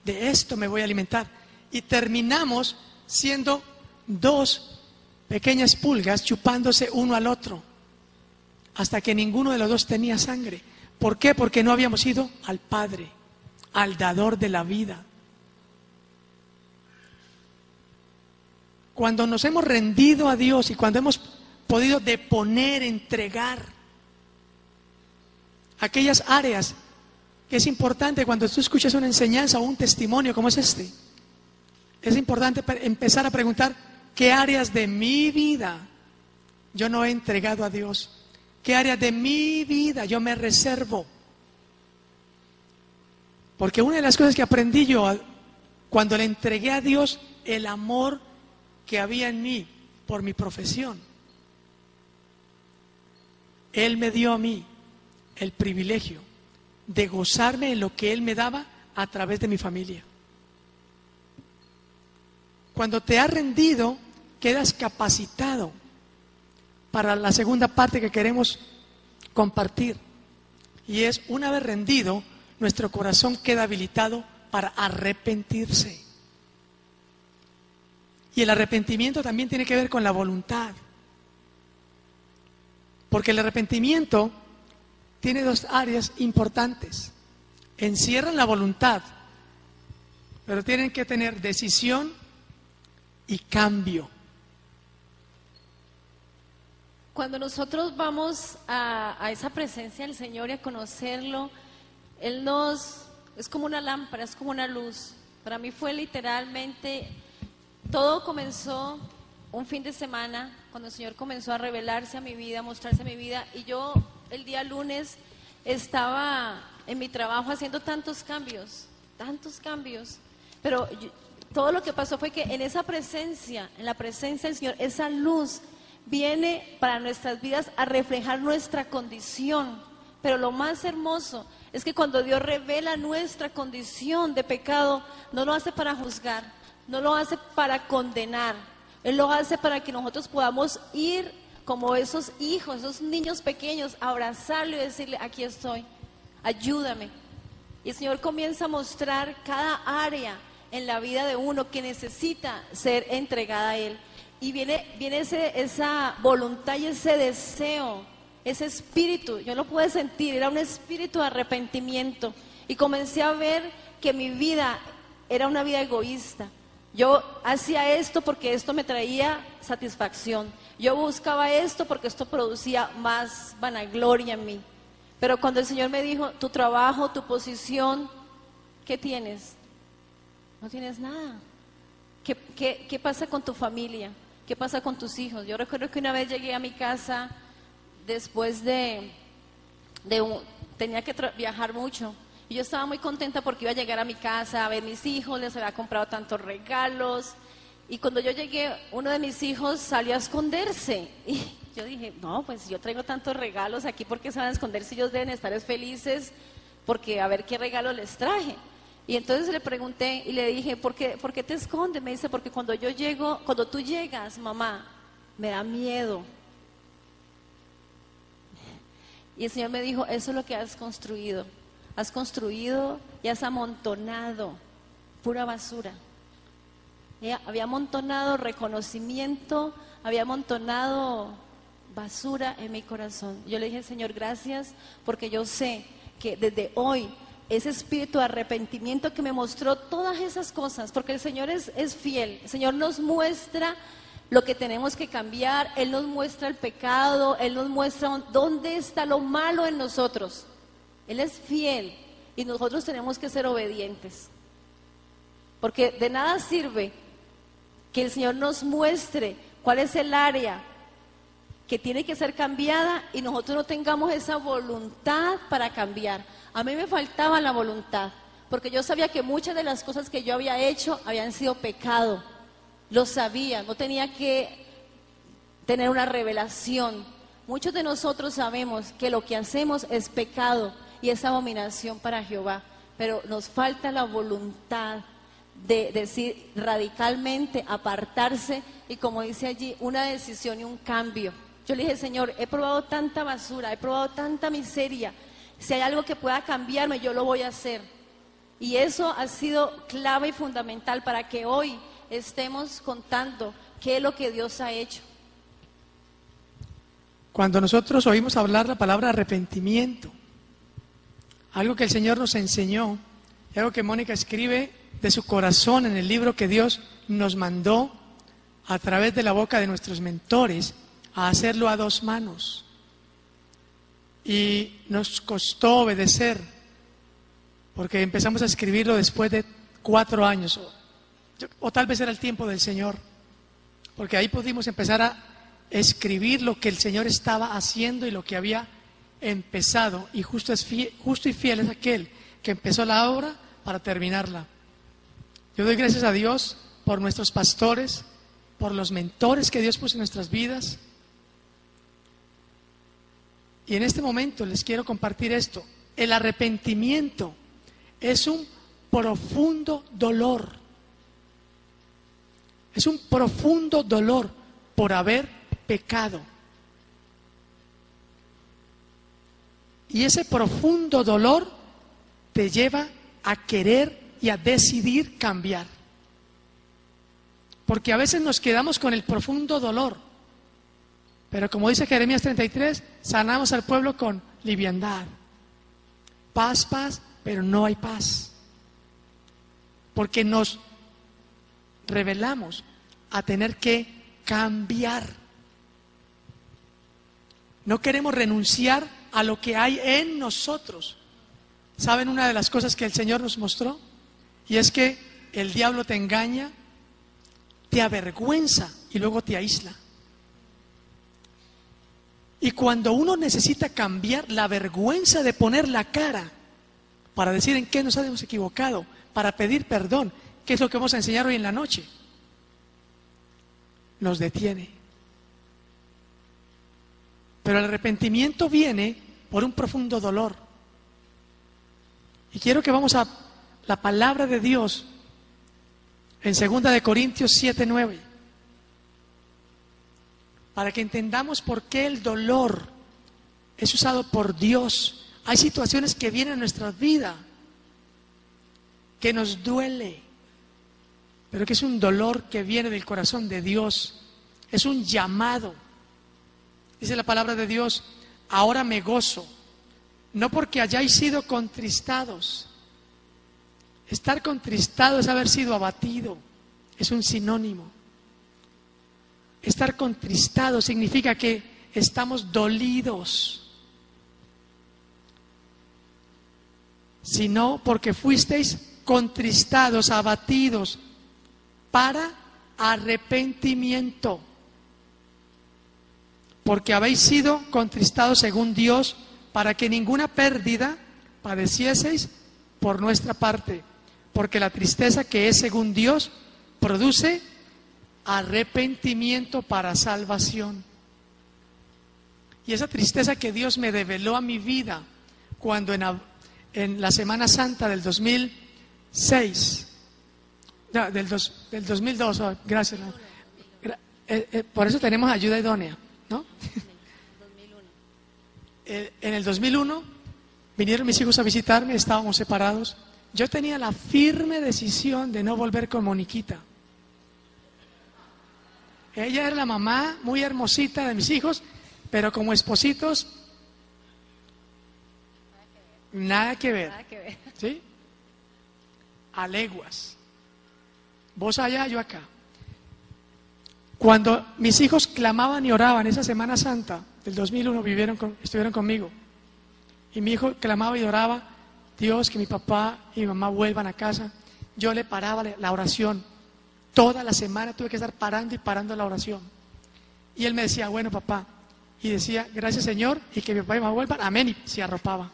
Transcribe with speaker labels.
Speaker 1: de esto me voy a alimentar. Y terminamos siendo dos pequeñas pulgas chupándose uno al otro, hasta que ninguno de los dos tenía sangre. ¿Por qué? Porque no habíamos ido al Padre, al dador de la vida. Cuando nos hemos rendido a Dios y cuando hemos podido deponer, entregar aquellas áreas que es importante cuando tú escuchas una enseñanza o un testimonio como es este, es importante empezar a preguntar qué áreas de mi vida yo no he entregado a Dios, qué áreas de mi vida yo me reservo. Porque una de las cosas que aprendí yo cuando le entregué a Dios el amor que había en mí por mi profesión, Él me dio a mí el privilegio de gozarme en lo que Él me daba a través de mi familia. Cuando te has rendido, quedas capacitado para la segunda parte que queremos compartir. Y es, una vez rendido, nuestro corazón queda habilitado para arrepentirse. Y el arrepentimiento también tiene que ver con la voluntad. Porque el arrepentimiento tiene dos áreas importantes. Encierran la voluntad, pero tienen que tener decisión y cambio.
Speaker 2: Cuando nosotros vamos a esa presencia del Señor y a conocerlo, Él es como una lámpara, es como una luz. Para mí fue literalmente, todo comenzó un fin de semana, cuando el Señor comenzó a revelarse a mi vida, a mostrarse a mi vida, y yo el día lunes estaba en mi trabajo haciendo tantos cambios, pero todo lo que pasó fue que en esa presencia, en la presencia del Señor, esa luz viene para nuestras vidas a reflejar nuestra condición. Pero lo más hermoso es que cuando Dios revela nuestra condición de pecado, no lo hace para juzgar, no lo hace para condenar, Él lo hace para que nosotros podamos ir como esos hijos, esos niños pequeños, a abrazarlo y decirle: aquí estoy, ayúdame. Y el Señor comienza a mostrar cada área en la vida de uno que necesita ser entregada a Él. Y viene esa voluntad y ese deseo, ese espíritu, yo lo pude sentir, era un espíritu de arrepentimiento. Y comencé a ver que mi vida era una vida egoísta. Yo hacía esto porque esto me traía satisfacción. Yo buscaba esto porque esto producía más vanagloria en mí. Pero cuando el Señor me dijo: tu trabajo, tu posición, ¿qué tienes? No tienes nada. ¿Qué pasa con tu familia? ¿Qué pasa con tus hijos? Yo recuerdo que una vez llegué a mi casa después tenía que viajar mucho. Y yo estaba muy contenta porque iba a llegar a mi casa a ver mis hijos, les había comprado tantos regalos. Y cuando yo llegué, uno de mis hijos salió a esconderse. Y yo dije: no, pues yo traigo tantos regalos aquí, ¿por qué se van a esconder si ellos deben estar felices? Porque a ver qué regalo les traje. Y entonces le pregunté y le dije: ¿por qué te escondes? Me dice: porque cuando tú llegas, mamá, me da miedo. Y el Señor me dijo: eso es lo que has construido. Has construido y has amontonado pura basura. Ella había amontonado reconocimiento, había amontonado basura en mi corazón. Yo le dije: Señor, gracias, porque yo sé que desde hoy ese espíritu de arrepentimiento que me mostró todas esas cosas, porque el Señor es fiel, el Señor nos muestra lo que tenemos que cambiar, Él nos muestra el pecado, Él nos muestra dónde está lo malo en nosotros. Él es fiel y nosotros tenemos que ser obedientes, porque de nada sirve que el Señor nos muestre cuál es el área que tiene que ser cambiada y nosotros no tengamos esa voluntad para cambiar. A mí me faltaba la voluntad, porque yo sabía que muchas de las cosas que yo había hecho habían sido pecado. Lo sabía, no tenía que tener una revelación. Muchos de nosotros sabemos que lo que hacemos es pecado y es abominación para Jehová, pero nos falta la voluntad de decir radicalmente, apartarse, y como dice allí, una decisión y un cambio. Yo le dije: Señor, he probado tanta basura, he probado tanta miseria, si hay algo que pueda cambiarme, yo lo voy a hacer. Y eso ha sido clave y fundamental para que hoy estemos contando qué es lo que Dios ha hecho.
Speaker 1: Cuando nosotros oímos hablar la palabra arrepentimiento, algo que el Señor nos enseñó, algo que Mónica escribe de su corazón en el libro que Dios nos mandó a través de la boca de nuestros mentores a hacerlo a dos manos. Y nos costó obedecer, porque empezamos a escribirlo después de 4 años, o tal vez era el tiempo del Señor, porque ahí pudimos empezar a escribir lo que el Señor estaba haciendo y lo que había empezado, y justo y fiel es aquel que empezó la obra para terminarla. Yo doy gracias a Dios por nuestros pastores, por los mentores que Dios puso en nuestras vidas. Y en este momento les quiero compartir esto. El arrepentimiento es un profundo dolor. Es un profundo dolor por haber pecado. Y ese profundo dolor te lleva a querer y a decidir cambiar. Porque a veces nos quedamos con el profundo dolor. Pero como dice Jeremías 33, sanamos al pueblo con liviandad. Paz, paz, pero no hay paz. Porque nos revelamos a tener que cambiar. No queremos renunciar a lo que hay en nosotros. ¿Saben una de las cosas que el Señor nos mostró? Y es que el diablo te engaña, te avergüenza y luego te aísla. Y cuando uno necesita cambiar la vergüenza de poner la cara para decir en qué nos hemos equivocado, para pedir perdón, que es lo que vamos a enseñar hoy en la noche, nos detiene. Pero el arrepentimiento viene por un profundo dolor. Y quiero que vamos a la palabra de Dios en 2 de Corintios 7:9. Para que entendamos por qué el dolor es usado por Dios. Hay situaciones que vienen a nuestra vida que nos duele, pero que es un dolor que viene del corazón de Dios. Es un llamado. Dice la palabra de Dios: ahora me gozo, no porque hayáis sido contristados. Estar contristado es haber sido abatido, es un sinónimo. Estar contristado significa que estamos dolidos, sino porque fuisteis contristados, abatidos, para arrepentimiento, porque habéis sido contristados según Dios, para que ninguna pérdida padecieseis por nuestra parte, porque la tristeza que es según Dios produce arrepentimiento para salvación. Y esa tristeza que Dios me develó a mi vida cuando en la Semana Santa del 2006, del 2002, gracias. Por eso tenemos ayuda idónea, ¿no? En el 2001 vinieron mis hijos a visitarme, estábamos separados. Yo tenía la firme decisión de no volver con Moniquita. Ella era la mamá muy hermosita de mis hijos, pero como espositos, nada que ver. ¿Sí? A leguas. Vos allá, yo acá. Cuando mis hijos clamaban y oraban esa Semana Santa del 2001, estuvieron conmigo. Y mi hijo clamaba y oraba: Dios, que mi papá y mi mamá vuelvan a casa. Yo le paraba la oración. Toda la semana tuve que estar parando y parando la oración. Y él me decía: bueno, papá. Y decía: gracias, Señor, y que mi papá y mi mamá vuelvan. Amén. Y se arropaba.